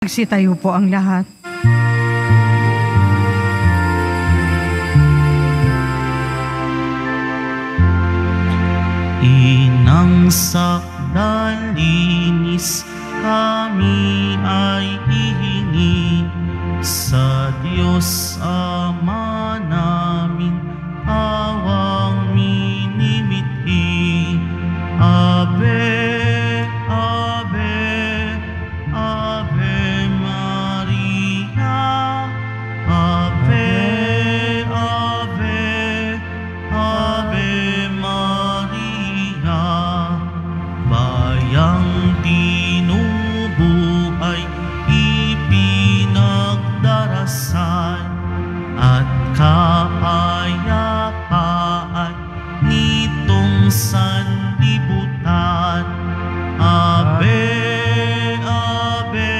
Magsitayo po ang lahat. Inang sakdalinis kami ay hihingi sa Diyos Ama namin, awang minimithi. Ave, Ave, Ave Maria. Ave, Ave, Ave Maria. Bayang dinubuhay, ipinagdarasal at kaayapaan nitong sanlibutan. Ave, Ave,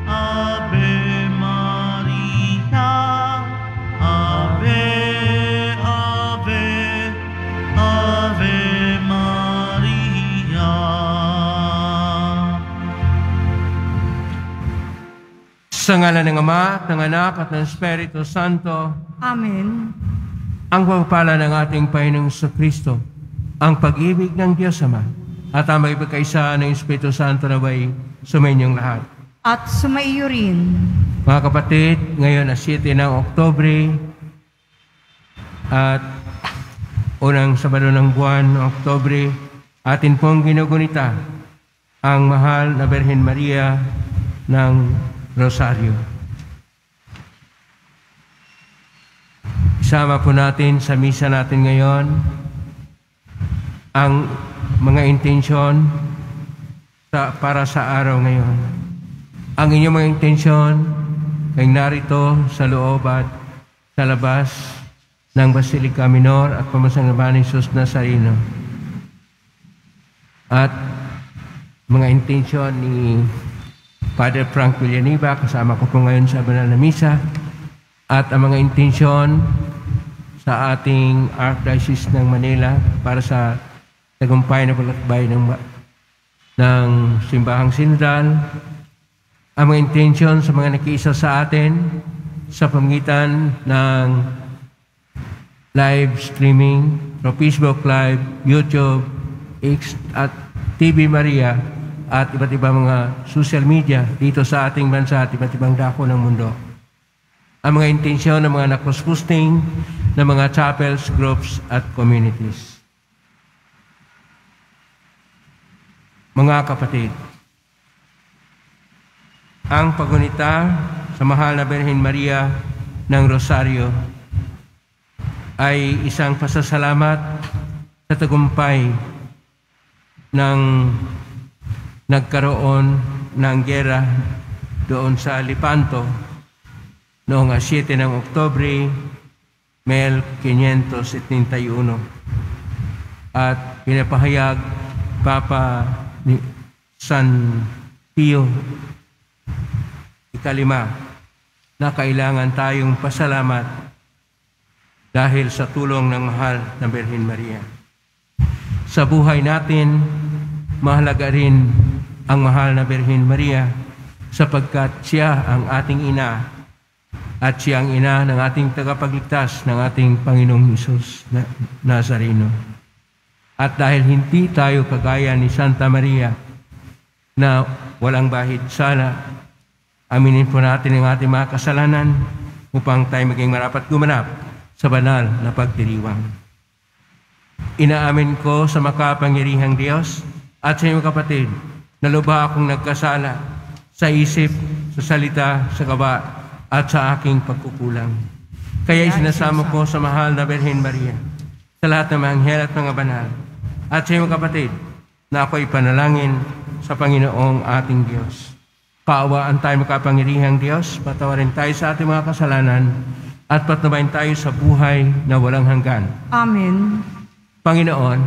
Ave Maria. Ave, Ave, Ave Maria. Sa ngalan ng Ama, at ng Anak, at ng Espiritu Santo. Amen. Ang pagpapala ng ating Panginoong Kristo, ang pag-ibig ng Diyos Ama, at ang magpagkaisa ng Espiritu Santo na ba'y sumainyong lahat. At sumaiyo rin. Mga kapatid, ngayon na 7 ng Oktubre at unang Sabado ng buwan ng Oktubre, atin pong ginugunita ang mahal na Birhen Maria ng Rosario. Isama po natin sa misa natin ngayon ang mga intensyon para sa araw ngayon. Ang inyong mga intensyon ay narito sa loob at sa labas ng Basilica Minor at Pamasangaban ni Jesus Nazareno. At mga intensyon ni Father Frank Villaniva, kasama ko po ngayon sa banal na misa, at ang mga intensyon sa ating Archdiocese ng Manila para sa tagumpay na paglatbay ng Simbahang Sinodal, ang mga intensyon sa mga nakiisa sa atin sa pamamagitan ng live streaming, Facebook Live, YouTube, X at TV Maria at iba't ibang mga social media dito sa ating bansa at iba't ibang dako ng mundo. Ang mga intensyon ng mga nakross-posting ng mga chapels, groups at communities. Mga kapatid, ang pagunita sa mahal na Birhen Maria ng Rosario ay isang pasasalamat sa tagumpay ng nagkaroon ng giyera doon sa Lepanto noong 7 ng Oktubre, 1571. At pinapahayag Papa ni San Pio Ikalima na kailangan tayong pasalamat dahil sa tulong ng mahal na Birhen Maria. Sa buhay natin, mahalaga rin ang mahal na Birhen Maria sapagkat siya ang ating ina at siya ang ina ng ating tagapagligtas ng ating Panginoong Hesus Nazareno. At dahil hindi tayo kagaya ni Santa Maria na walang bahid sala, aminin po natin ang ating mga kasalanan upang tayo maging marapat gumanap sa banal na pagdiriwang. Inaamin ko sa makapangyarihang Diyos at sa iyong kapatid na lubha akong nagkasala sa isip, sa salita, sa gawa at sa aking pagkukulang. Kaya isinasamo ko sa mahal na Birhen Maria, sa lahat ng mga anghel at mga banal, at sa iyong kapatid na ako'y panalangin sa Panginoong ating Diyos. Kaawaan tayo makapangyarihang Diyos, patawarin tayo sa ating mga kasalanan, at patnubayan tayo sa buhay na walang hanggan. Amen. Panginoon,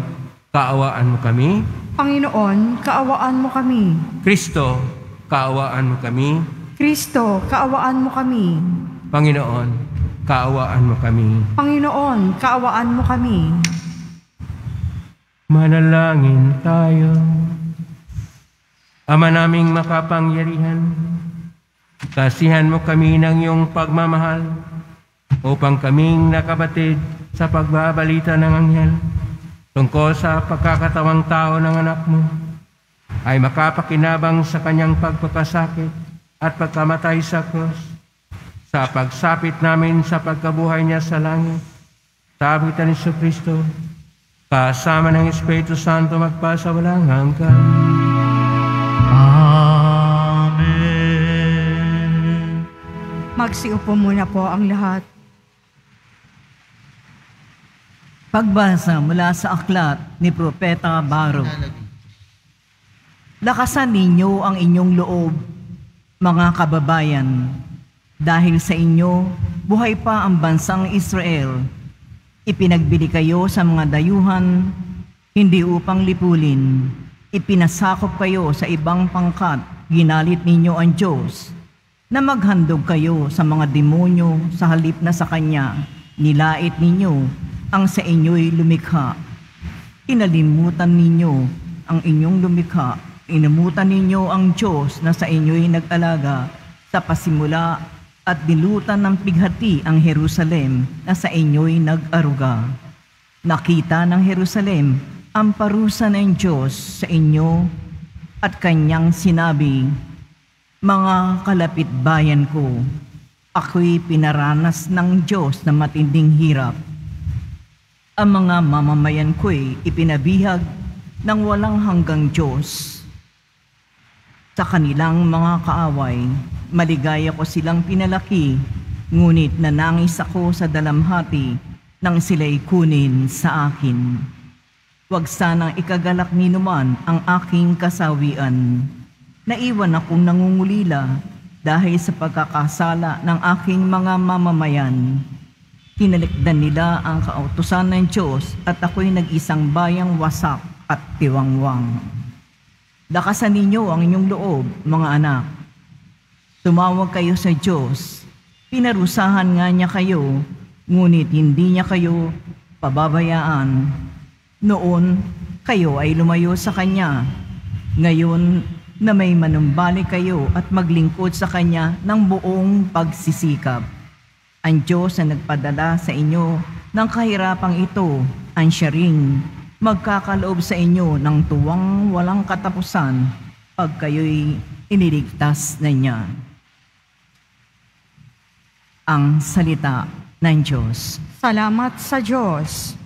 kaawaan mo kami. Panginoon, kaawaan mo kami. Kristo, kaawaan mo kami. Kristo, kaawaan mo kami. Panginoon, kaawaan mo kami. Panginoon, kaawaan mo kami. Manalangin tayo. Ama naming makapangyarihan, Kasihan mo kami ng iyong pagmamahal upang kaming nakabatid sa pagbabalita ng anghel tungkol sa pagkakatawang tao ng anak mo ay makapakinabang sa kanyang pagpapasakit at pagkamatay sa krus, sa pagsapit namin sa pagkabuhay niya sa langit, sa abitan ni Kristo, kasama ng Espiritu Santo magpasawalang hanggan. Amen. Magsiupo muna po ang lahat. Pagbasa mula sa aklat ni Propeta Baruk. Lakasan ninyo ang inyong loob, mga kababayan, dahil sa inyo buhay pa ang bansang Israel. Ipinagbili kayo sa mga dayuhan, hindi upang lipulin. Ipinasakop kayo sa ibang pangkat, ginalit ninyo ang Diyos, na maghandog kayo sa mga demonyo sa halip na sa Kanya. Nilait ninyo ang sa inyo'y lumikha. Inalimutan ninyo ang inyong lumikha. Inamutan ninyo ang Diyos na sa inyo'y nag-alaga sa pasimula at nilutan ng pighati ang Jerusalem na sa inyo'y nag-aruga. Nakita ng Jerusalem ang parusa ng Diyos sa inyo at Kanyang sinabi, "Mga kalapit bayan ko, ako'y pinaranas ng Diyos na matinding hirap. Ang mga mamamayan ko'y ipinabihag ng walang hanggang Diyos. Sa kanilang mga kaaway, maligaya ko silang pinalaki, ngunit nanangis ako sa dalamhati nang sila'y kunin sa akin. Huwag sanang ikagalak ni numan ang aking kasawian. Naiwan akong nangungulila dahil sa pagkakasala ng aking mga mamamayan. Tinalikdan nila ang kautusan ng Diyos at ako'y nag-isang bayang wasak at tiwangwang. Lakasan ninyo ang inyong loob, mga anak. Tumawag kayo sa Diyos. Pinarusahan nga niya kayo, ngunit hindi niya kayo pababayaan. Noon, kayo ay lumayo sa Kanya. Ngayon na may manumbalik kayo at maglingkod sa Kanya ng buong pagsisikap. Ang Diyos na nagpadala sa inyo ng kahirapang ito, ang siya ring magkakaloob sa inyo ng tuwang walang katapusan pag kayo'y iniligtas na niya. Ang salita ng Diyos. Salamat sa Diyos.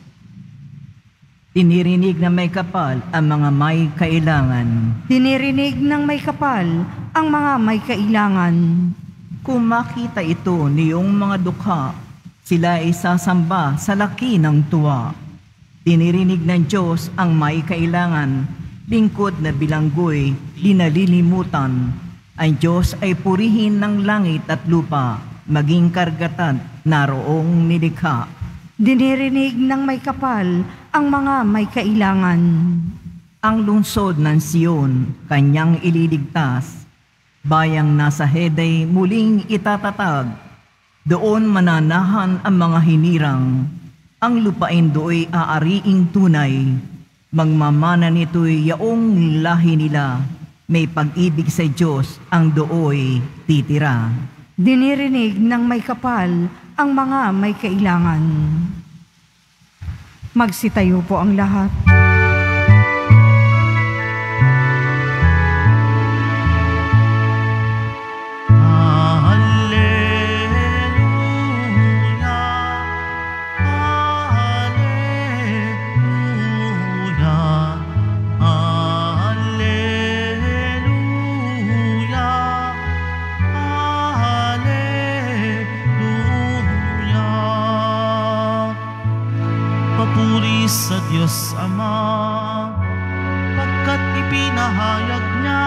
Dinirinig na may kapal ang mga may kailangan. Dinirinig ng may kapal ang mga may kailangan. Kung makita ito niyong mga dukha, sila ay sasamba sa laki ng tuwa. Dinirinig ng Diyos ang may kailangan, lingkod na bilanggoy, dinalilimutan. Ang Diyos ay purihin ng langit at lupa, maging kargatan naroong nilikha. Dinirinig ng may kapal ang mga may kailangan. Ang lungsod ng Siyon, Kanyang ililigtas. Bayang nasa Heday muling itatatag. Doon mananahan ang mga hinirang. Ang lupain do'y aariing tunay. Magmamana nito'y yaong lahi nila. May pag-ibig sa Diyos ang dooy titira. Dinirinig ng may kapal ang mga may kailangan. Magsitayo po ang lahat. Sa Diyos Ama, pagkat ipinahayag niya,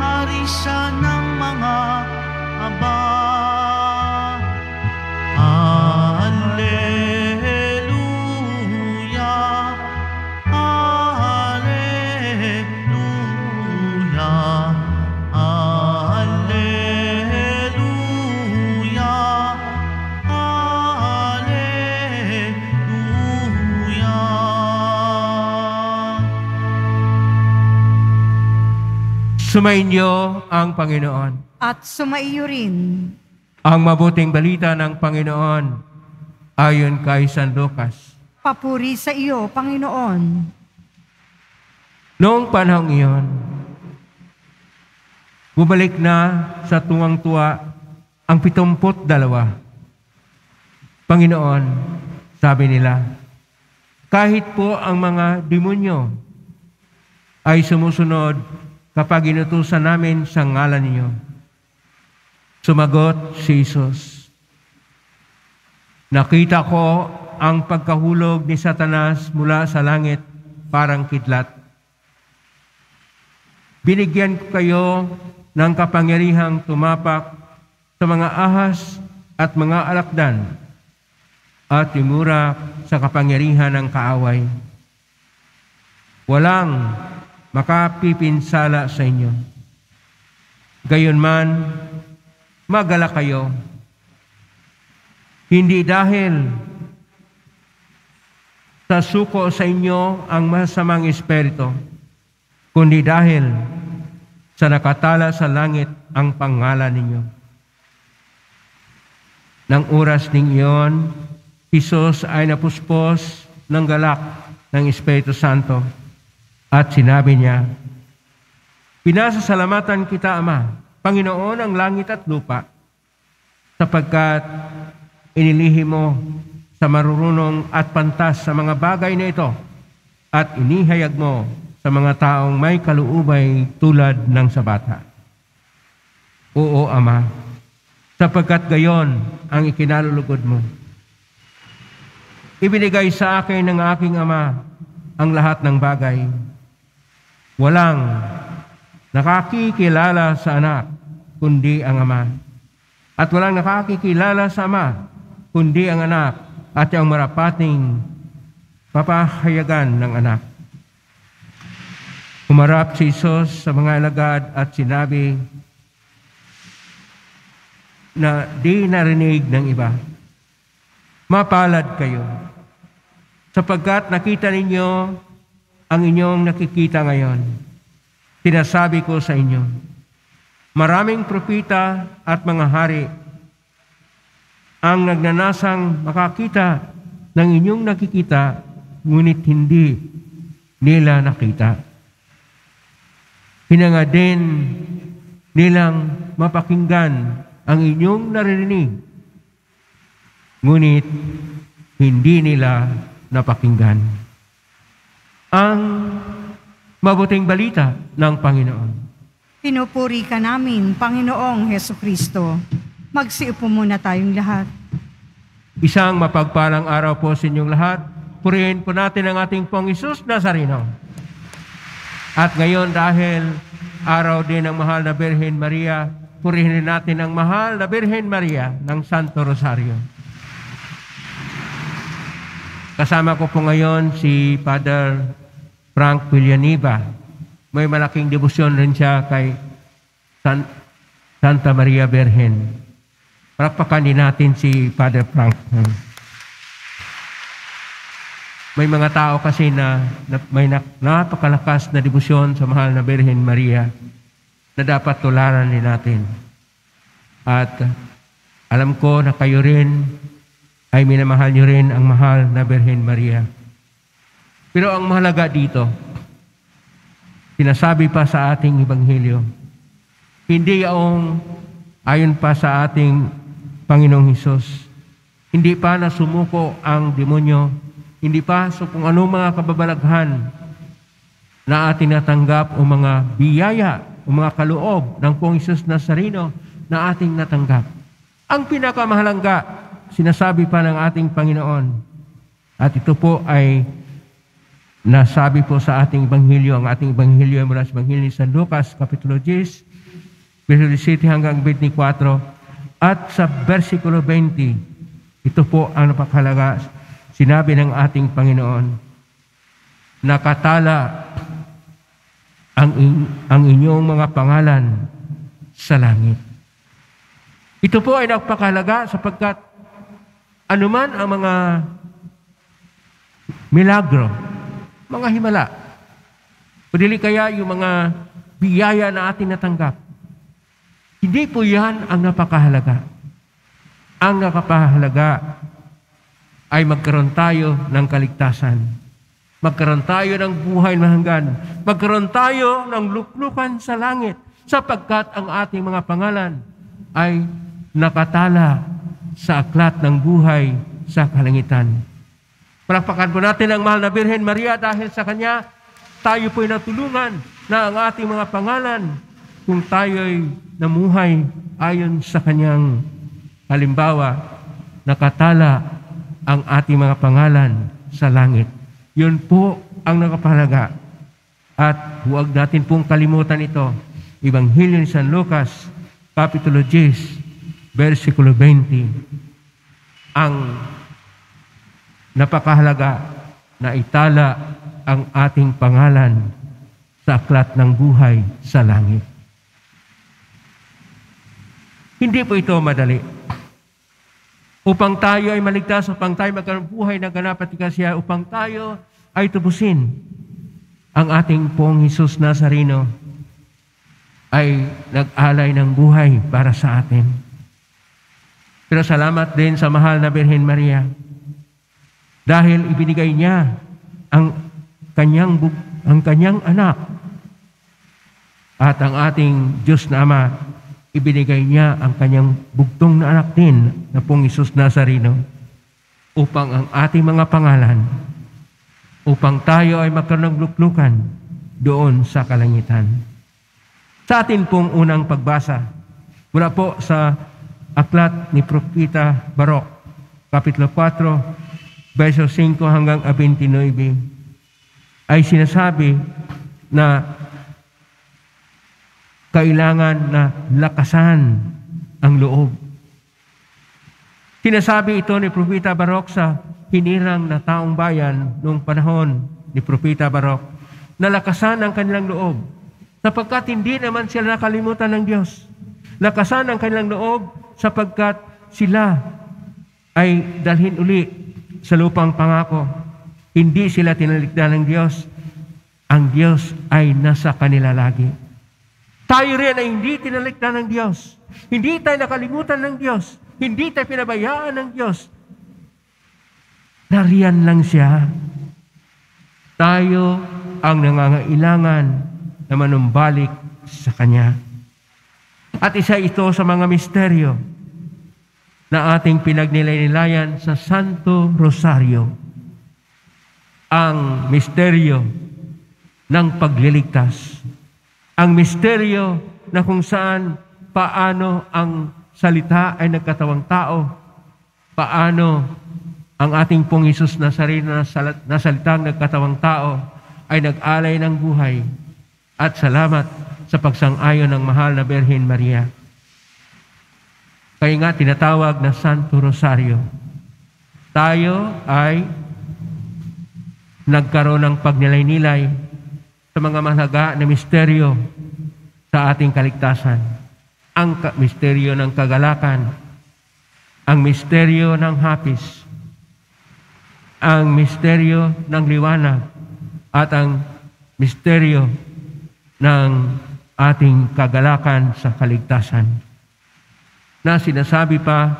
hari siya ng mga aba. Alleluia, Alleluia, Alleluia, Sumainyo ang Panginoon. At sumaiyo rin. Ang mabuting balita ng Panginoon ayon kay San Lucas. Papuri sa iyo, Panginoon. Noong panahong iyon, bumalik na sa tuwang-tuwa ang 72. Panginoon, sabi nila, kahit po ang mga demonyo ay sumusunod kapag inutusan namin sa ngalan niyo. Sumagot si Jesus, nakita ko ang pagkahulog ni Satanas mula sa langit parang kidlat. Binigyan ko kayo ng kapangyarihang tumapak sa mga ahas at mga alakdan at yumura sa kapangyarihan ng kaaway. Walang makapipinsala sa inyo. Gayunman, magala kayo. Hindi dahil sa suko sa inyo ang masamang espiritu, kundi dahil sa nakatala sa langit ang pangalan ninyo. Nang oras ning iyon, Jesus ay napuspos ng galak ng Espiritu Santo at sinabi niya, pinasasalamatan kita, Ama, Panginoon ng langit at lupa, sapagkat inilihim mo sa marurunong at pantas sa mga bagay na ito at inihayag mo sa mga taong may kaluubay tulad ng sa bata. Oo, Ama, sapagkat gayon ang ikinalulugod mo. Ibinigay sa akin ng aking Ama ang lahat ng bagay. Walang nakakikilala sa anak, kundi ang Ama. At walang nakakikilala sa Ama, kundi ang anak at ang marapating papahayagan ng anak. Humarap si Jesus sa mga alagad at sinabi na di narinig ng iba, mapalad kayo, sapagkat nakita ninyo ang inyong nakikita ngayon. Sinasabi ko sa inyo, maraming propita at mga hari ang nagnanasang makakita ng inyong nakikita, ngunit hindi nila nakita. Hinanga din nilang mapakinggan ang inyong naririnig, ngunit hindi nila napakinggan. Ang mabuting balita ng Panginoon. Pinupuri ka namin, Panginoong Hesukristo. Magsiupo muna tayong lahat. Isang mapagpalang araw po sa inyong lahat. Purihin po natin ang ating Pong Hesus Nazareno. At ngayon dahil araw din ng mahal na Birhen Maria, purihin natin ang mahal na Birhen Maria ng Santo Rosario. Kasama ko po ngayon si Father Frank Villanueva. May malaking debosyon rin siya kay Santa Maria Birhen. Palakpakan din natin si Father Frank. May mga tao kasi na may napakalakas na debosyon sa mahal na Birhen Maria na dapat tularan din natin. At alam ko na kayo rin ay minamahal nyo rin ang mahal na Birhen Maria. Pero ang mahalaga dito, sinasabi pa sa ating Ebanghelyo, hindi yung ayon pa sa ating Panginoong Hesus, hindi pa nasumuko ang demonyo, hindi pa so kung ano mga kababalaghan na ating natanggap o mga biyaya o mga kaloob ng Pong Hesus Nazareno na ating natanggap. Ang pinakamahalaga, sinasabi pa ng ating Panginoon, at ito po ay nasabi po sa ating Ebanghelyo, ang ating Ebanghelyo ay mula sa Ebanghelyo ni San Lucas, Kapitulo 10, versikulo 7 hanggang 24, at sa versikulo 20, ito po ang napakahalaga, sinabi ng ating Panginoon, nakatala ang inyong mga pangalan sa langit. Ito po ay napakahalaga sapagkat anuman ang mga milagro, mga himala, o dili kaya yung mga biyaya na ating natanggap. Hindi po yan ang napakahalaga. Ang nakapahalaga ay magkaroon tayo ng kaligtasan. Magkaroon tayo ng buhay na hanggan. Magkaroon tayo ng luklukan sa langit sapagkat ang ating mga pangalan ay nakatala sa aklat ng buhay sa kalangitan. Palakpakan po natin ang mahal na Birhen Maria dahil sa Kanya, tayo po'y natulungan na ang ating mga pangalan kung tayo'y namuhay ayon sa Kanyang halimbawa, nakatala ang ating mga pangalan sa langit. Yun po ang nakapahalaga. At huwag natin pong kalimutan ito. Ebanghelyo ni San Lucas, Kapitulo 10, versikulo 20. Ang napakahalaga na itala ang ating pangalan sa aklat ng buhay sa langit. Hindi po ito madali. Upang tayo ay maligtas, upang tayo magkaroon buhay na ganap at ikasya, upang tayo ay tubusin ang ating pong Jesus Nazareno ay nag-alay ng buhay para sa atin. Pero salamat din sa mahal na Birhen Maria dahil ibinigay niya ang kanyang anak at ang ating Diyos na Ama, ibinigay niya ang kanyang bugtong na anak din na pong Jesus Nazareno upang ang ating mga pangalan, upang tayo ay magkaroon ng luklukan doon sa kalangitan. Sa atin pong unang pagbasa, mula po sa aklat ni Propeta Baruch, Kapitulo 4, verso 5 hanggang 29, ay sinasabi na kailangan na lakasan ang loob. Sinasabi ito ni Propeta Baruch sa hinirang na taong bayan noong panahon ni Propeta Baruch na lakasan ang kanilang loob sapagkat hindi naman sila nakalimutan ng Diyos. Lakasan ang kanilang loob sapagkat sila ay dalhin uli sa lupang pangako. Hindi sila tinalikdan ng Diyos. Ang Diyos ay nasa kanila lagi. Tayo rin ay hindi tinalikdan ng Diyos. Hindi tayo nakalimutan ng Diyos. Hindi tayo pinabayaan ng Diyos. Nariyan lang siya. Tayo ang nangangailangan na manumbalik sa Kanya. At isa ito sa mga misteryo na ating pinagnilay-nilayan sa Santo Rosario. Ang misteryo ng pagliligtas. Ang misteryo na kung saan paano ang salita ay nagkatawang tao, paano ang ating pong Jesus Nazareno na salitang nagkatawang tao ay nag-alay ng buhay. At salamat sa pagsang-ayon ng mahal na Birhen Maria. Kaya nga tinatawag na Santo Rosario. Tayo ay nagkaroon ng pagnilay-nilay sa mga mahalaga na misteryo sa ating kaligtasan. Ang misteryo ng kagalakan, ang misteryo ng hapis, ang misteryo ng liwanag, at ang misteryo ng ating kagalakan sa kaligtasan. Na sinasabi pa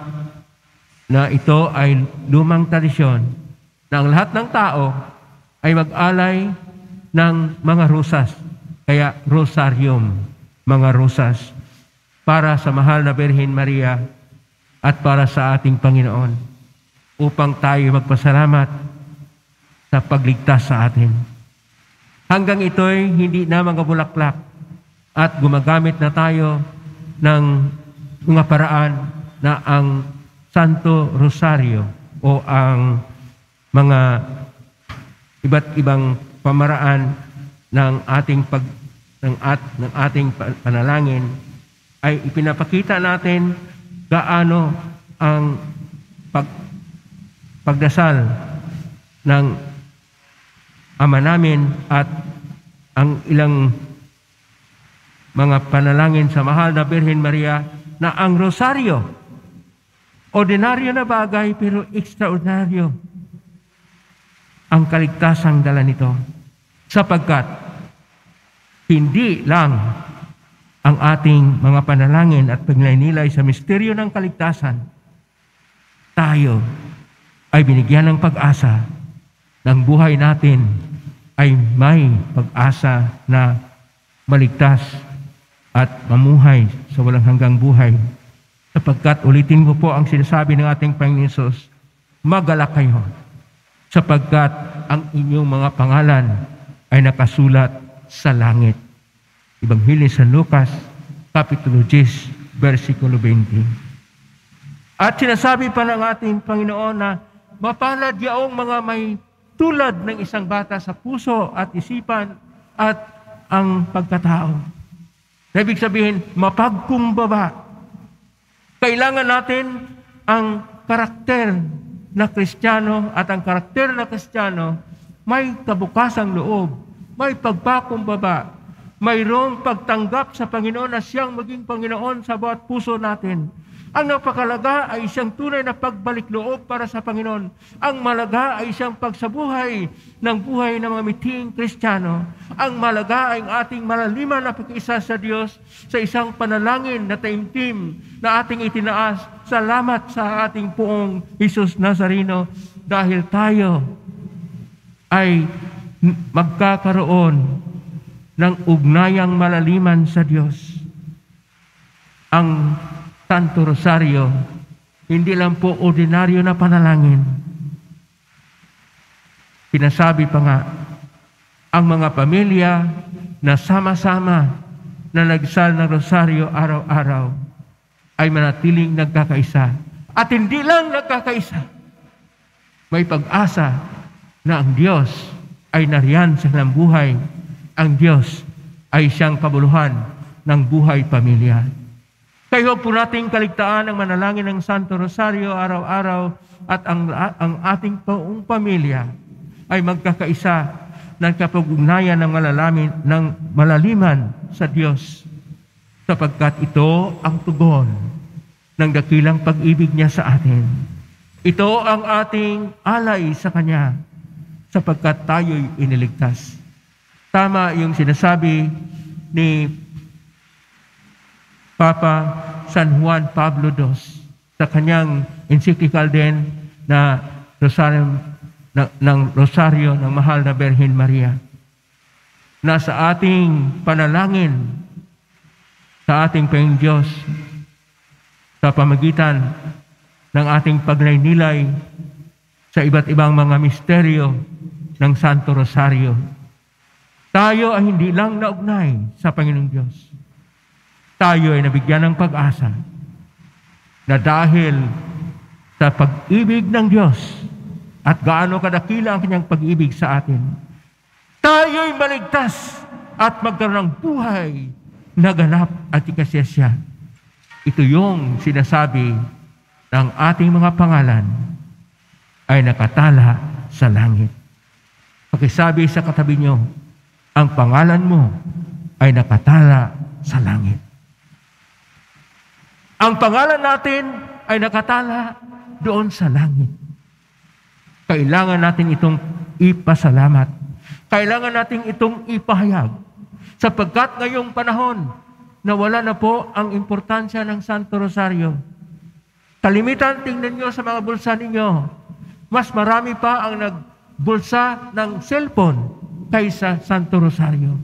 na ito ay lumang tradisyon na ang lahat ng tao ay mag-alay ng mga rosas, kaya rosarium, mga rosas, para sa mahal na Birhen Maria at para sa ating Panginoon, upang tayo magpasalamat sa pagligtas sa atin. Hanggang ito'y hindi na mga bulaklak at gumagamit na tayo ng mga paraan na ang Santo Rosario o ang mga iba't ibang pamaraan ng ating panalangin ay ipinapakita natin gaano ang pagdasal ng Ama namin at ang ilang mga panalangin sa mahal na Birhen Maria na ang rosaryo, ordinaryo na bagay pero extraordinaryo ang kaligtasang dala nito. Sapagkat hindi lang ang ating mga panalangin at pagninilay sa misteryo ng kaligtasan, tayo ay binigyan ng pag-asa ng buhay natin ay may pag-asa na maligtas at mamuhay sa walang hanggang buhay. Sapagkat ulitin ko po ang sinasabi ng ating Panginoon Hesus, magalak kayo sapagkat ang inyong mga pangalan ay nakasulat sa langit. Ebanghelyo sa Lucas, Kapitulo 10, versikulo 20. At sinasabi pa ng ating Panginoon na mapalad yaong mga may tulad ng isang bata sa puso at isipan at ang pagkatao. Ibig sabihin, mapagkumbaba. Kailangan natin ang karakter na Kristiyano at ang karakter na Kristiyano may kabukasang loob, may pagpakumbaba, mayroong pagtanggap sa Panginoon na siyang maging Panginoon sa bawat puso natin. Ang napakalaga ay isang tunay na pagbalik loob para sa Panginoon. Ang malaga ay isang pagsabuhay ng buhay ng mga miting Kristiyano. Ang malaga ay ang ating malaliman na pag-isa sa Diyos sa isang panalangin na taimtim na ating itinaas. Salamat sa ating Poong Hesus Nazareno dahil tayo ay magkakaroon ng ugnayang malaliman sa Diyos. Ang Santo Rosario, hindi lang po ordinaryo na panalangin. Pinasabi pa nga, ang mga pamilya na sama-sama na nagsal ng Rosario araw-araw ay manatiling nagkakaisa. At hindi lang nagkakaisa, may pag-asa na ang Diyos ay nariyan sa kanilang buhay. Ang Diyos ay siyang kabuluhan ng buhay pamilya. Kaya po nating kaligtaan ang manalangin ng Santo Rosario araw-araw at ang ating buong pamilya ay magkakaisa ng kapag-ugnayan ng malaliman sa Diyos sapagkat ito ang tugon ng dakilang pag-ibig niya sa atin. Ito ang ating alay sa Kanya sapagkat tayo'y iniligtas. Tama yung sinasabi ni Papa San Juan Pablo II sa kanyang encyclical din na Rosario ng Mahal na Birhen Maria, na sa ating panalangin sa ating Panginoong Diyos sa pamagitan ng ating pagninilay sa iba't ibang mga misteryo ng Santo Rosario, tayo ay hindi lang naugnay sa Panginoong Diyos. Tayo ay nabigyan ng pag-asa na dahil sa pag-ibig ng Diyos at gaano kadakila ang kanyang pag-ibig sa atin, tayo'y maligtas at magkaroon ng buhay na ganap at ikasiyasya. Ito yung sinasabi ng ating mga pangalan ay nakatala sa langit. Pakisabi sa katabi nyo, ang pangalan mo ay nakatala sa langit. Ang pangalan natin ay nakatala doon sa langit. Kailangan natin itong ipasalamat. Kailangan natin itong ipahayag. Sapagkat ngayong panahon, nawala na po ang importansya ng Santo Rosario. Kalimitan, tingnan nyo sa mga bulsa ninyo. Mas marami pa ang nagbulsa ng cellphone kaysa Santo Rosario.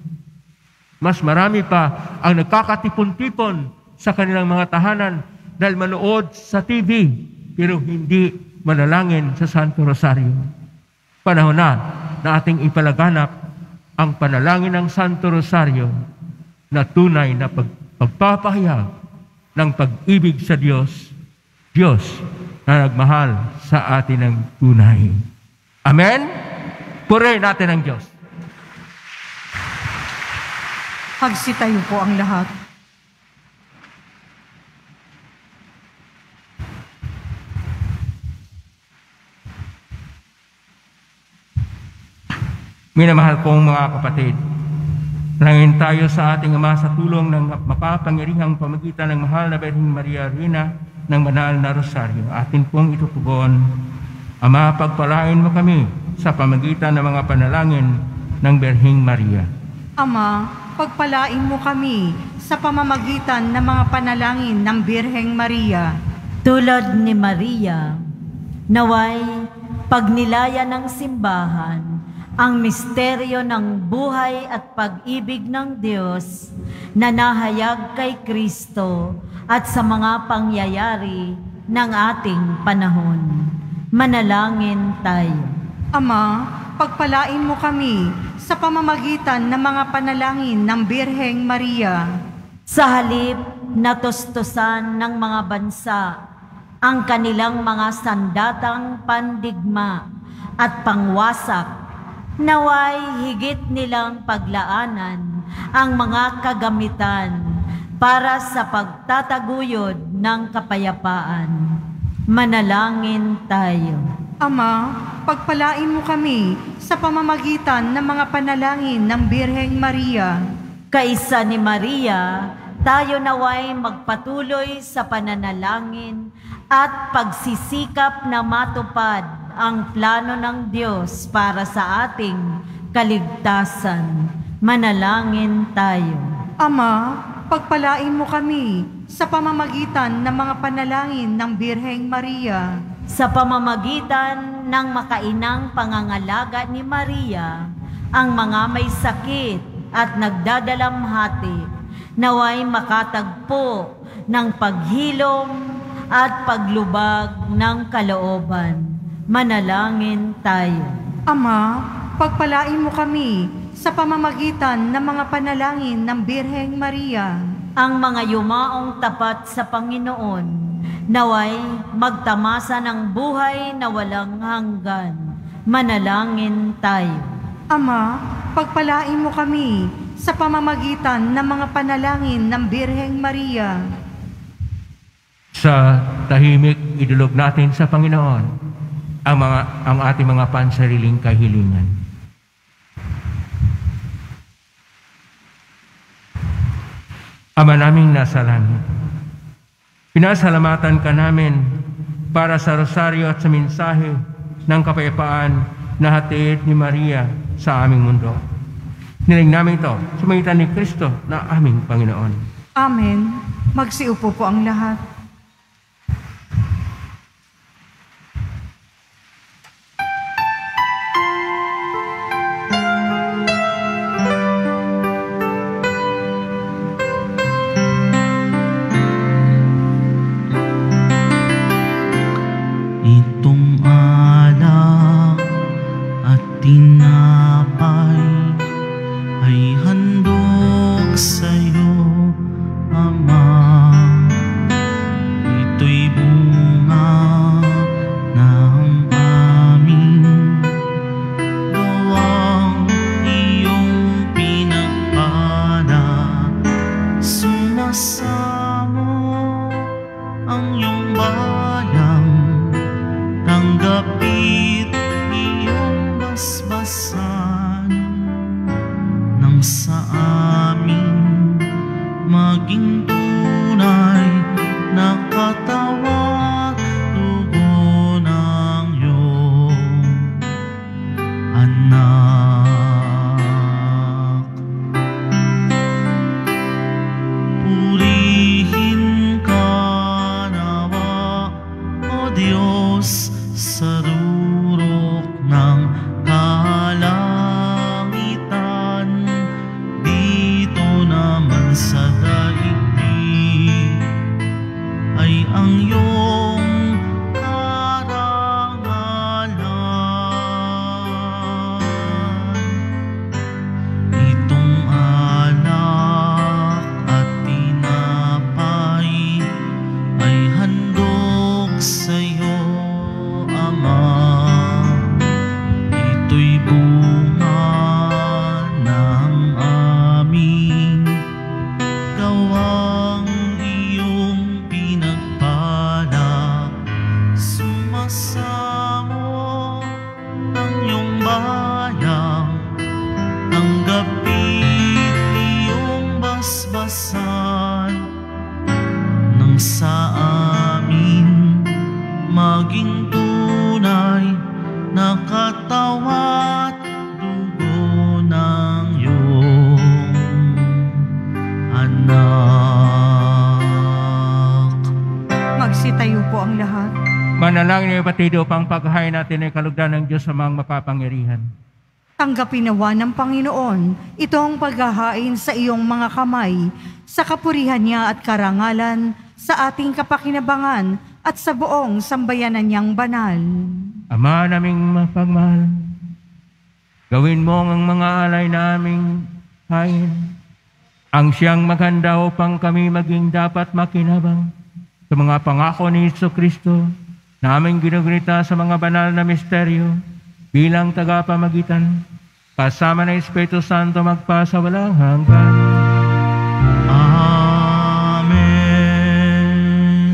Mas marami pa ang nagkakatipon-tipon sa kanilang mga tahanan dahil manood sa TV pero hindi manalangin sa Santo Rosario. Panahon na ating ipalaganap ang panalangin ng Santo Rosario na tunay na pagpapahayag ng pag-ibig sa Diyos, Diyos na nagmahal sa atin ng tunay. Amen? Purihin natin ang Diyos. Pagsitayo po ang lahat. Minamahal kong mga kapatid, nangin tayo sa ating Ama sa tulong ng makapangyarihang pamagitan ng Mahal na Birhen Maria Reina ng Banal na Rosario. Atin pong itutugon, Ama, pagpalain mo kami sa pamagitan ng mga panalangin ng Birhen Maria. Ama, pagpalain mo kami sa pamamagitan ng mga panalangin ng Birheng Maria. Tulad ni Maria, naway pagnilaya ng simbahan ang misteryo ng buhay at pag-ibig ng Diyos na nahayag kay Kristo at sa mga pangyayari ng ating panahon. Manalangin tayo. Ama, pagpalain mo kami sa pamamagitan ng mga panalangin ng Birheng Maria. Sa halip na tustusan ng mga bansa ang kanilang mga sandatang pandigma at pangwasak, naway higit nilang paglaanan ang mga kagamitan para sa pagtataguyod ng kapayapaan. Manalangin tayo. Ama, pagpalain mo kami sa pamamagitan ng mga panalangin ng Birheng Maria. Kaisa ni Maria, tayo naway magpatuloy sa pananalangin at pagsisikap na matupad ang plano ng Diyos para sa ating kaligtasan. Manalangin tayo. Ama, pagpalain mo kami sa pamamagitan ng mga panalangin ng Birheng Maria. Sa pamamagitan ng makainang pangangalaga ni Maria, ang mga may sakit at nagdadalamhati, naway makatagpo ng paghilom at paglubag ng kalooban. Manalangin tayo. Ama, pagpalain mo kami sa pamamagitan ng mga panalangin ng Birheng Maria. Ang mga yumaong tapat sa Panginoon, naway magtamasa ng buhay na walang hanggan. Manalangin tayo. Ama, pagpalain mo kami sa pamamagitan ng mga panalangin ng Birheng Maria. Sa tahimik, idulog natin sa Panginoon ang ating mga pansariling kahilingan. Ama naming nasa langit, pinasalamatan ka namin para sa rosaryo at sa mensahe ng kapayapaan na hatid ni Maria sa aming mundo. Niling namin ito sa magitan ni Kristo na aming Panginoon. Amen. Magsiupo po ang lahat. Itong alak at tinapay ay handog sa'yo, Ama. Ito'y bunga ng aming gawang iyong pinagpala. Sumasamo ang iyong bayang, tanggapit iyong basbasan, nang sa amin maging tunay na katawan, dugo ng iyong anak. Purihin ka nawa, O Diyos, sa rurok ng kalangitan, dito naman sa daigdig ay ang iyong karangalan. Itong alak at tinapay ay handog sa'yo, Ama. Ito'y bunga ng aming gawang iyong pinagpala. Sumasamo ang iyong bayang, tanggapit iyong basbasan, nang sa amin maging tunay na katawan, dugo ng iyong Manalangin ng Batido upang paghahay natin ay kalugdan ng Diyos sa mga makapangyarihan. Tanggapin nawa ng Panginoon itong paghahain sa iyong mga kamay, sa kapurihan niya at karangalan, sa ating kapakinabangan at sa buong sambayanan niyang banal. Ama naming mapagmahal, gawin mo ang mga alay naming hain, ang siyang maghanda upang kami maging dapat makinabang sa mga pangako ni Jesucristo na aming ginugunita sa mga banal na misteryo bilang tagapamagitan, kasama ng Espiritu Santo magpasawalang hanggan. Amen.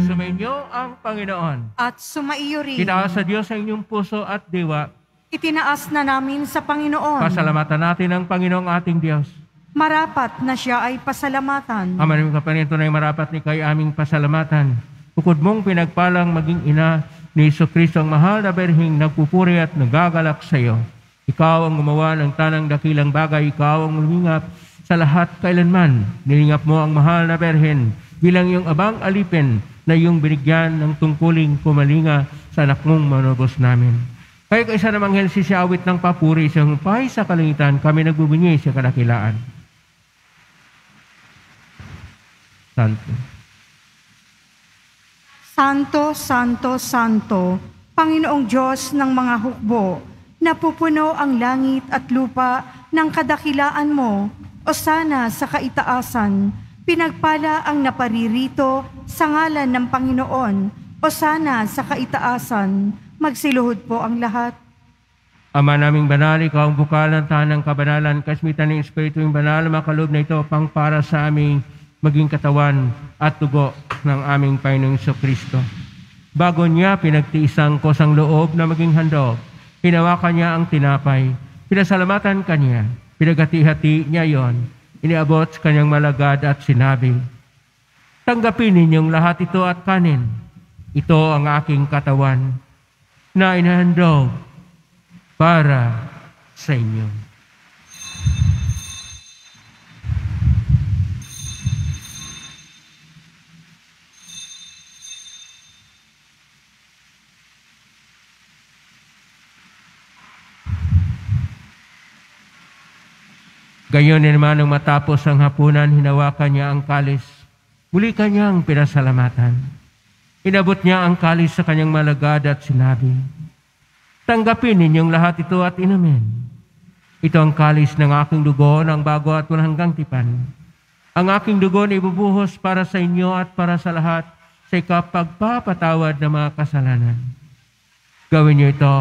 Sumainyo ang Panginoon. At sumaiyo rin. Itaas sa Diyos ang inyong puso at diwa. Itinaas na namin sa Panginoon. Pasalamatan natin ang Panginoong ating Diyos. Marapat na siya ay pasalamatan. Ama namin kapaninto na marapat ni kay aming pasalamatan. Bukod mong pinagpalang maging ina ni Jesucristo ang mahal na berhing nagpupuri at nagagalak sa iyo. Ikaw ang gumawa ng tanang dakilang bagay. Ikaw ang lumingap sa lahat kailanman. Nilingap mo ang mahal na berhen bilang iyong abang alipin na iyong binigyan ng tungkuling pumalinga sa anak mong manubos namin. Kaya kaisa namang helsi si awit ng papuri sa humpay sa kalangitan, kami nagbubunyi sa kadakilaan. Santo. Santo, Santo, Santo, Panginoong Diyos ng mga hukbo, napupuno ang langit at lupa ng kadakilaan mo, o sana sa kaitaasan, pinagpala ang naparirito sa ngalan ng Panginoon, o sana sa kaitaasan, magsiluhod po ang lahat. Ama naming banal, ikaw ang bukal ng tanang kabanalan, kasmitan ng Espiritu yung banal, makaloob na ito pang para sa aming maging katawan at tugo ng aming Panginoong Jesucristo. Bago niya pinagtiisang kosang loob na maging handog, hinawakan niya ang tinapay, pinasalamatan kanya, pinaghati-hati niya yon, iniabot sa kanyang malagad at sinabi, tanggapin ninyong lahat ito at kanin. Ito ang aking katawan na inahandog para sa inyo. Gayon naman nang matapos ang hapunan, hinawakan niya ang kalis. Muli kanyang pinasalamatan. Inabot niya ang kalis sa kanyang malagad at sinabi, tanggapin ninyong lahat ito at inumin. Ito ang kalis ng aking dugo ng bago at walang hanggang tipan. Ang aking dugo na ibubuhos para sa inyo at para sa lahat sa ikapagpapatawad ng mga kasalanan. Gawin niyo ito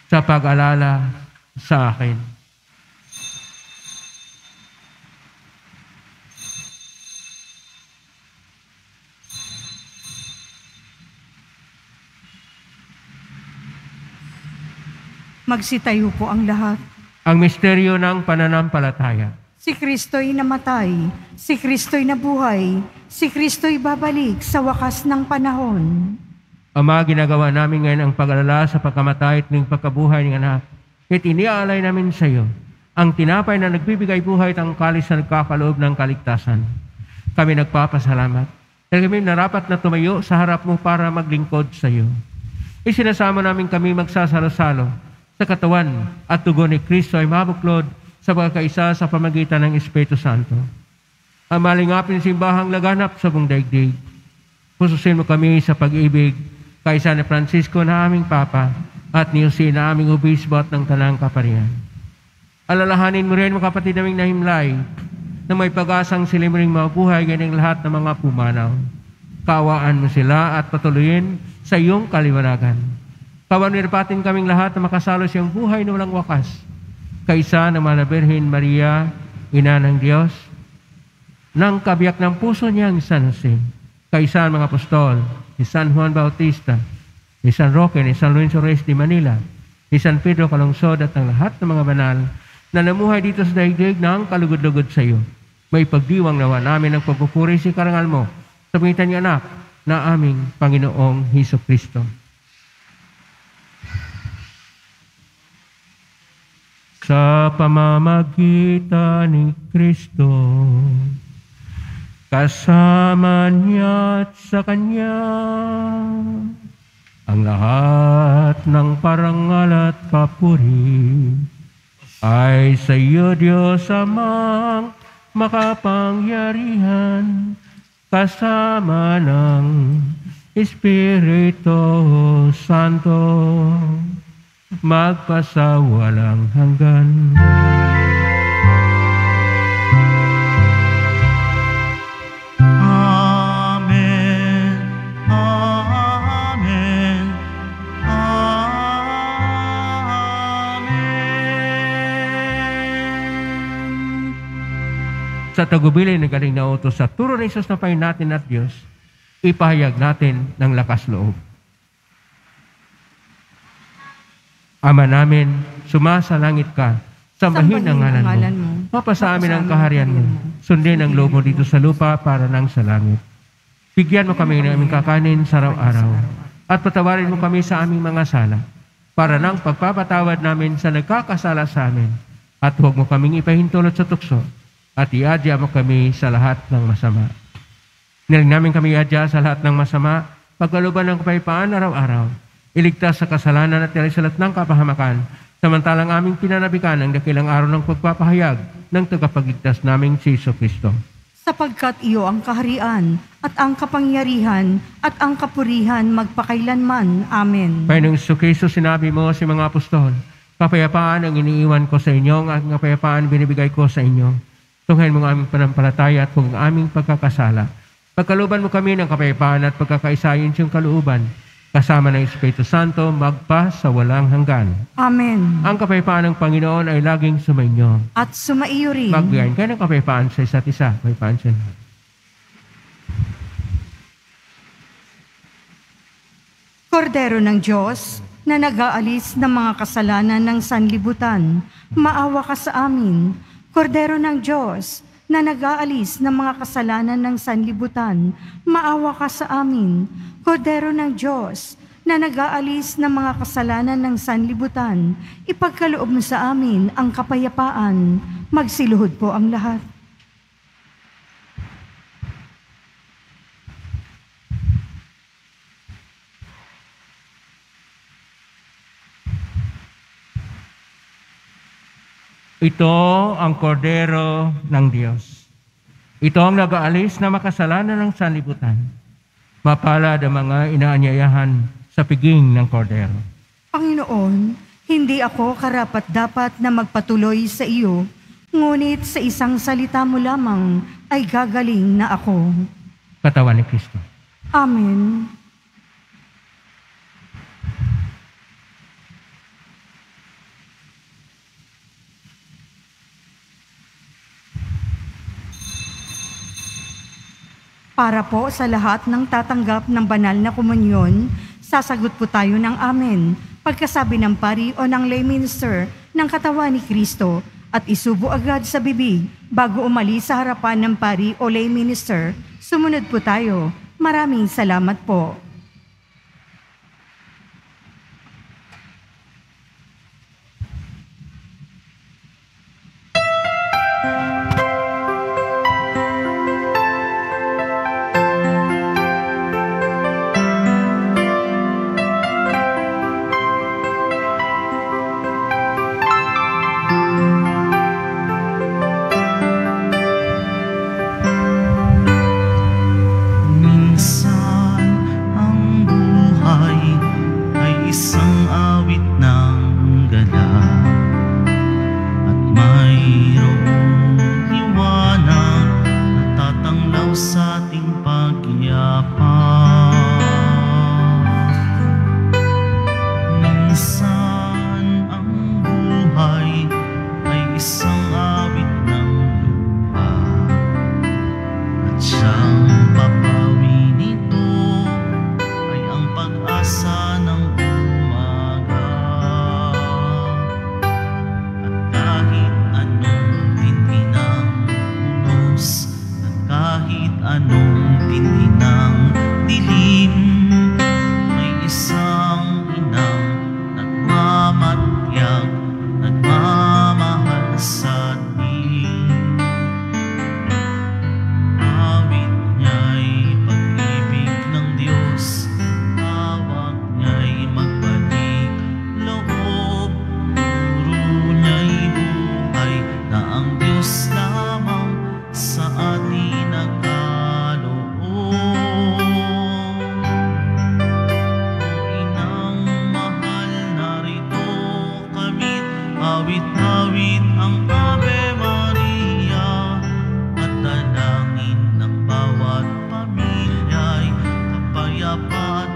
sa pag-alala sa akin. Magsitayo po ang lahat. Ang misteryo ng pananampalataya. Si Kristo'y namatay, si Kristo'y nabuhay, si Kristo'y babalik sa wakas ng panahon. Ama, ginagawa namin ngayon ang pag-alala sa pagkamatay at ng pagkabuhay ng anak. At iniaalay namin sa iyo ang tinapay na nagbibigay buhay at ang kalis na nagkakaloob ng kaligtasan. Kami nagpapasalamat dahil kami narapat na tumayo sa harap mo para maglingkod sa iyo. Isinasama namin kami magsasalo-salo sa katawan at tugon ni Kristo ay mabuklod sa pagkakaisa sa pamagitan ng Espiritu Santo. Ang malingapin simbahang laganap sa buong daigdig. Pususin mo kami sa pag-ibig kaisa ni Francisco na aming Papa at ni Jose na aming obispo at ng Tanang Kaparian. Alalahanin mo rin mga kapatid naming nahimlay na may pag-asang sila mo rin mabuhay ganyan lahat ng mga pumanaw. Kaawaan mo sila at patuloyin sa iyong kaliwanagan. Kawanirapatin kaming lahat na makasalo siyang buhay na walang wakas. Kaisa ng Mahal na Birhen Maria, Ina ng Diyos, ng kabiyak ng puso niyang San Jose, kaisa ng mga apostol, ni San Juan Bautista, ni San Roque, ni San Lorenzo Reyes de Manila, ni San Pedro Calungsod at ang lahat ng mga banal na namuhay dito sa daigdig ng kalugod-lugod sa iyo. May pagdiwang nawa namin ang pagpupuri sa karangal mo sa pangitan niya anak na aming Panginoong Jesucristo. Sa pamamagitan ni Kristo, kasama niya at sa Kanya, Ang lahat ng parangal at papuri ay sa iyo, Diyos Amang makapangyarihan, kasama ng Espiritu Santo, magpasawalang hanggan. Amen. Amen. Amen. Sa tagubilin na galing na utos sa turo ni Jesus na Panginoon natin at Diyos, ipahayag natin ng lakas loob. Ama namin, sumasalangit ka, sambahin ang ngalan mo. Mapasa amin ang kaharian mo. Sundin ang loob mo dito sa lupa para nang sa langit. Bigyan mo kami ng aming kakanin sa araw-araw. At patawarin mo kami sa aming mga sala para nang pagpapatawad namin sa nagkakasala sa amin. At huwag mo kaming ipahintulot sa tukso at iadya mo kami sa lahat ng masama. Niling namin kami iadya sa lahat ng masama, pagkaluban ng kapayapaan araw-araw. Iligtas sa kasalanan at sa lahat ng kapahamakan, samantalang aming pinanabikan ang dakilang araw ng pagpapahayag ng tagapagligtas naming si Jesucristo. Sapagkat iyo ang kaharian at ang kapangyarihan at ang kapurihan magpakailanman. Amen. Panginoong Jesucristo, sinabi mo sa mga apostol, kapayapaan ang iniiwan ko sa inyo, ang aking kapayapaan binibigay ko sa inyo. Tunghayin mo ang aming panampalataya at huwag ang aming pagkakasala. Pagkaluban mo kami ng kapayapaan at pagkakaisayin siyang kalooban, kasama ng Espiritu Santo, magpa sa walang hanggan. Amen. Ang kapayapaan ng Panginoon ay laging sumainyo. At sumaiyo rin. Magbigayin kayo ng kapayapaan sa isa't isa. Kapayapaan siya. Kordero ng Diyos, na nag-aalis ng mga kasalanan ng sanlibutan, maawa ka sa amin. Kordero ng Diyos, na nag-aalis ng mga kasalanan ng sanlibutan, maawa ka sa amin. Kordero ng Diyos, na nag-aalis ng mga kasalanan ng sanlibutan, ipagkaloob mo sa amin ang kapayapaan. Magsiluhod po ang lahat. Ito ang kordero ng Diyos. Ito ang nag-aalis na makasalanan ng sanlibutan. Mapalad ang mga inaanyayahan sa piging ng kordero. Panginoon, hindi ako karapat-dapat na magpatuloy sa iyo, ngunit sa isang salita mo lamang ay gagaling na ako. Katawan ni Kristo. Amen. Para po sa lahat ng tatanggap ng banal na komunyon, sasagot po tayo ng amen. Pagkasabi ng pari o ng lay minister ng katawan ni Kristo at isubo agad sa bibig bago umalis sa harapan ng pari o lay minister, sumunod po tayo. Maraming salamat po. Minsan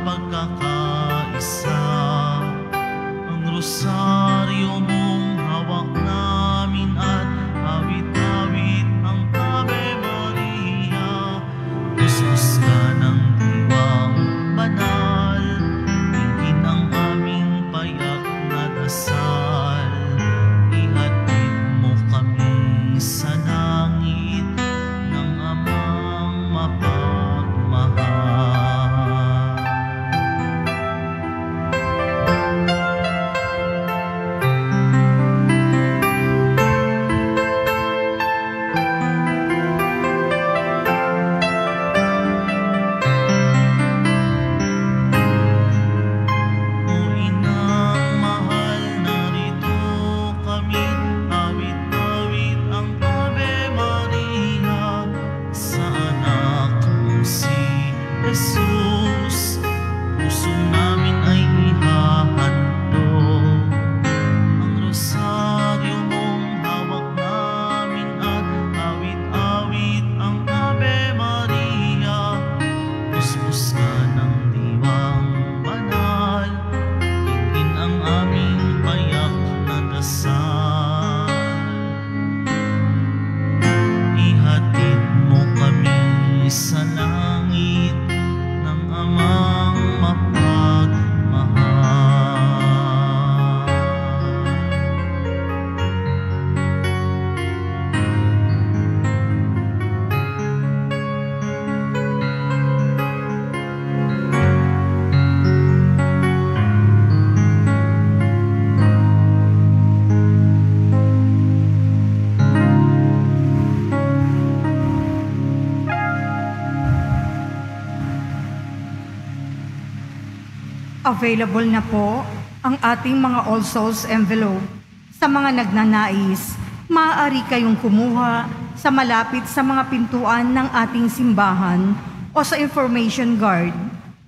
pagkakaisa. Ang rosaryo mong hawak namin at awit-awit ang Ave Maria. Kuskus ka ng diwang banal, tingin ang aming payak na dasal. Ihatid mo kami sa langit ng amang mapagmahal. O inang mahal, narito kami, awit-awit ang Ave Maria sa anak mong si Jesus. Puso namin ay ihahandog ang rosaryo mong hawak namin at awit-awit ang Ave Maria. Kuskus ka ng diwang banal, tingin ang aming payak na dasal. Ihatid mo kami sa langit ng amang mapagmahal. Available na po ang ating mga All Souls envelope. Sa mga nagnanais, maaari kayong kumuha sa malapit sa mga pintuan ng ating simbahan o sa information guard.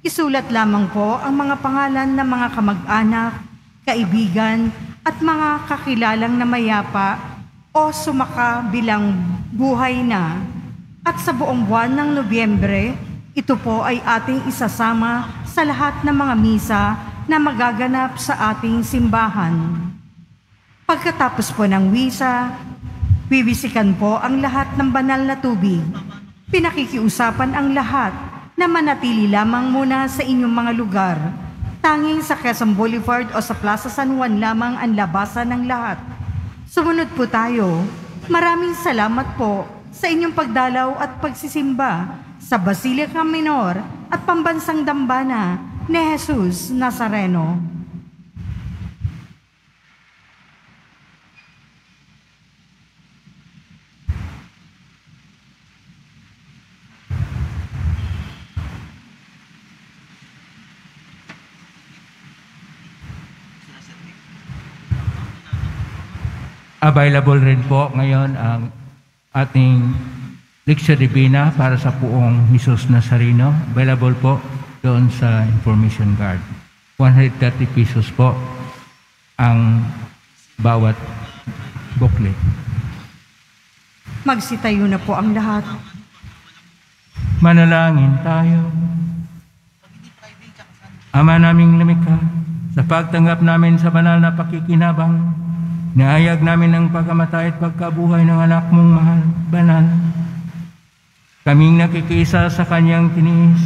Isulat lamang po ang mga pangalan ng mga kamag-anak, kaibigan at mga kakilalang na mayapa o sumakabilang buhay na. At sa buong buwan ng Nobyembre, ito po ay ating isasama sa lahat ng mga misa na magaganap sa ating simbahan. Pagkatapos po ng misa, bibisikan po ang lahat ng banal na tubig. Pinakikiusapan ang lahat na manatili lamang muna sa inyong mga lugar. Tanging sa Quezon Boulevard o sa Plaza San Juan lamang ang labasan ng lahat. Sumunod po tayo. Maraming salamat po sa inyong pagdalaw at pagsisimba sa Basilica Minor at Pambansang Dambana ni Jesus Nazareno. Available rin po ngayon ang ating Lectio Divina para sa Poong Jesus Nazareno. Available po doon sa information card. 130 pesos po ang bawat booklet. Magsitayo na po ang lahat. Manalangin tayo. Ama naming lumikha, sa pagtanggap namin sa banal na pakikinabang, naayag namin ang pagkamatay at pagkabuhay ng anak mong mahal, banal. Kaming nakikisa sa kanyang tiniis,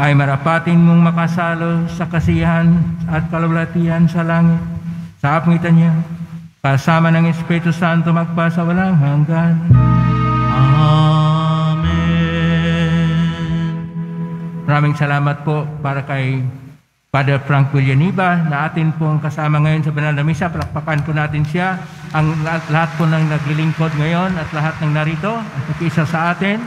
ay marapatin mong makasalo sa kasiyahan at kalulatian sa langit, sa kapangitan niya, kasama ng Espiritu Santo magpasa walang hanggan. Amen. Maraming salamat po para kay Father Frank Villaniva na atin pong kasama ngayon sa banal na misa. Palakpakan po natin siya. Ang lahat po ng naglilingkod ngayon at lahat ng narito at nakisa sa atin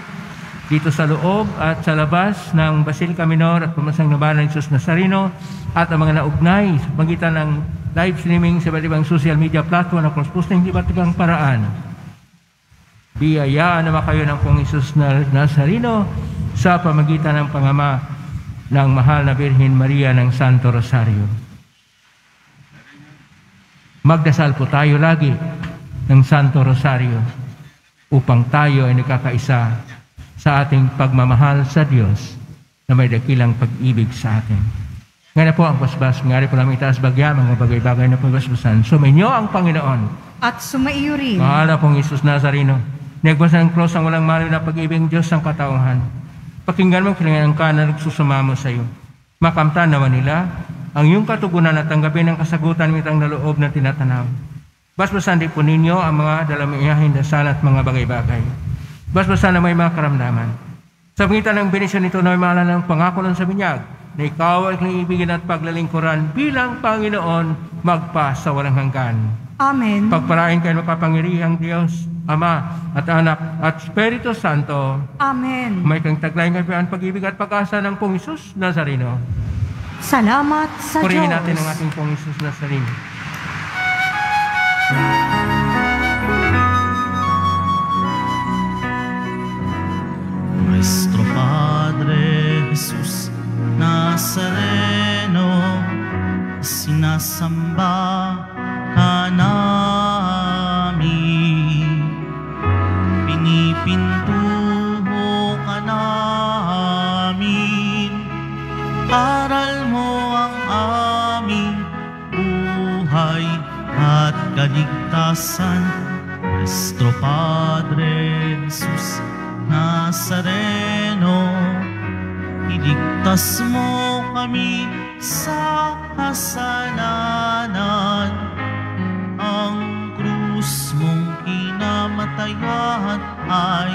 dito sa loob at sa labas ng Basilica Minor at Pambansang Dambana ng Jesus Nazareno at ang mga naugnay sa pagitan ng live streaming sa iba't ibang social media platform na cross-posting iba't ibang paraan. Biyayaan naman kayo ng Pong Jesus Nazareno sa pamagitan ng pangama ng mahal na Birhen Maria ng Santo Rosario. Magdasal po tayo lagi ng Santo Rosario upang tayo ay nakakaisa sa ating pagmamahal sa Diyos na may dakilang pag-ibig sa atin. Nga na po ang basbas, nga po namin itaas bagya, mga bagay-bagay na pagbasbasan. Sumainyo ang Panginoon. At sumaiyo rin. Mahala pong Isus Nazareno. Nagbasa ng cross ang walang maliw na pag-ibig ng Diyos ang katauhan. Pakinggan mo kilingan ka na nagsusumamo sa iyo. Makamtan naman nila ang iyong katugunan at tanggapin ang kasagutan mitang na loob na tinatanaw. Basbasan din po ninyo ang mga dalamiyahin dasal at mga bagay-bagay. Basbasan na may mga karamdaman. Sa pangitan ng benisyon nito na may maalala ng pangako ng sa binyag, na ikaw ay kaibigan at paglalingkuran bilang Panginoon magpa sa walang hanggan. Amen. Pagpalain kayo makapangyarihang Diyos, Ama at Anak at Espiritu Santo. Amen. May kang taglay ng pag-ibig at pag-asa ng Pong Isus Nazareno. Salamat sa Purihin Diyos. natin ang ating Pong Isus Nazareno. Nuestro Padre Jesus Nazareno, sinasamba ka namin, pinipintuho ka namin, aral mo ang aming buhay at kaligtasan. Nuestro Padre Jesus Nazareno, iligtas mo kami sa kasalanan. Ang krus mong kinamatayan ay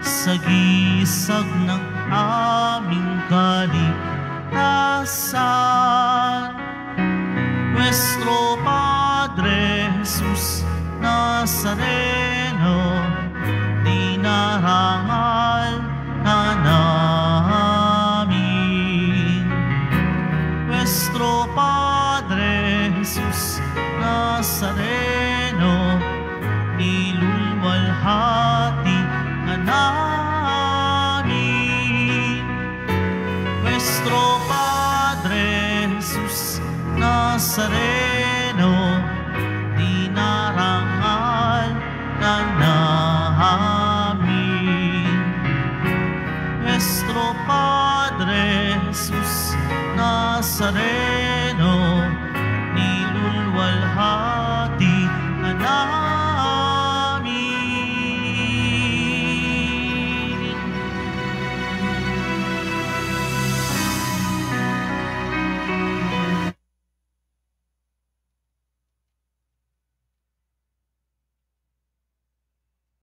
sagisag ng aming kaligtasan. Nuestro Padre Jesus Nazareno, dinarangal ka namin. Nuestro Padre Jesus Nazareno, niluluwalhati ka namin. Nuestro Padre Jesus Nazareno, dinarangal ka namin. Nuestro Padre Jesus Nazareno,